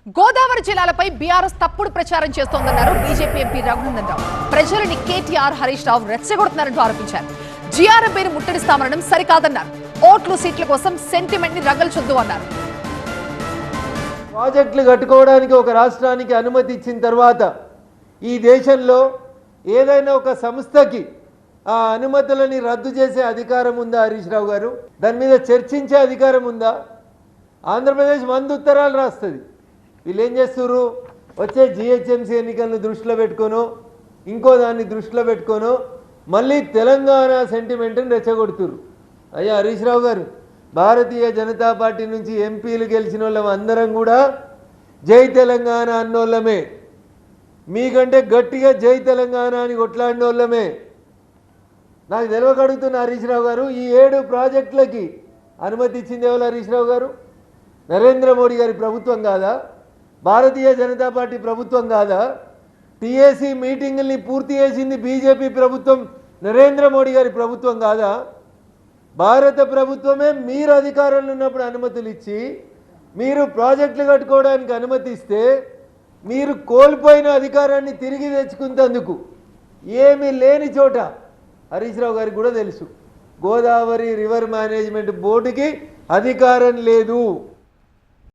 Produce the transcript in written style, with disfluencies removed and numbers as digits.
Godavari జిల్లాలపై BRS తప్పుడు ప్రచారం చేస్తోందన్నారు BJP MP Raghunandan Rao. ప్రజలని కేటీఆర్, హరీష్ రావు రెచ్చగొడుతున్నారంటూ ఆరోపించారు. జీఆర్ఎం పేరు ముట్టడిస్తామనడం సరికాదన్నారు. ఓట్లు సీట్ల కోసం సెంటిమెంట్ ని రగల్చొద్దు అన్నారు. ప్రాజెక్టులు కట్టుకోవడానికి ఒక రాష్ట్రానికి అనుమతి ఇచ్చిన తర్వాత ఈ దేశంలో ఏదైనా ఒక సంస్థకి ఆ అనుమతులని రద్దు చేసే అధికారం ఉందా హరీష్ రావు గారు? దాని మీద చర్చించే అధికారం ఉందా? ఆంధ్రప్రదేశ్ 100 ఉత్తరాలు రాస్తుంది. వీళ్ళు ఏం చేస్తున్నారు? వచ్చే జిహెచ్ఎంసీ ఎన్నికలను దృష్టిలో పెట్టుకోను, ఇంకో దాన్ని దృష్టిలో పెట్టుకోను మళ్ళీ తెలంగాణ సెంటిమెంట్ని రెచ్చగొడుతున్నారు. అయ్యా హరీష్ రావు గారు, భారతీయ జనతా పార్టీ నుంచి ఎంపీలు గెలిచిన వాళ్ళం అందరం కూడా జై తెలంగాణ అన్నోళ్ళమే. మీకంటే గట్టిగా జై తెలంగాణ అని కొట్లాడిన వాళ్ళమే. నాకు తెలియకడుగుతున్న హరీష్ రావు గారు, ఈ 7 ప్రాజెక్టులకి అనుమతి ఇచ్చింది ఎవరు హరీష్ రావు గారు? నరేంద్ర మోడీ గారి ప్రభుత్వం కాదా? భారతీయ జనతా పార్టీ ప్రభుత్వం కాదా? టీఏసీ మీటింగుల్ని పూర్తి చేసింది బీజేపీ ప్రభుత్వం, నరేంద్ర మోడీ గారి ప్రభుత్వం కాదా? భారత ప్రభుత్వమే మీరు అధికారంలో ఉన్నప్పుడు అనుమతులు ఇచ్చి మీరు ప్రాజెక్టులు కట్టుకోవడానికి అనుమతి ఇస్తే మీరు కోల్పోయిన అధికారాన్ని తిరిగి తెచ్చుకున్నందుకు ఏమీ లేని చోట హరీష్ రావు గారికి కూడా తెలుసు, గోదావరి రివర్ మేనేజ్మెంట్ బోర్డుకి అధికారం లేదు.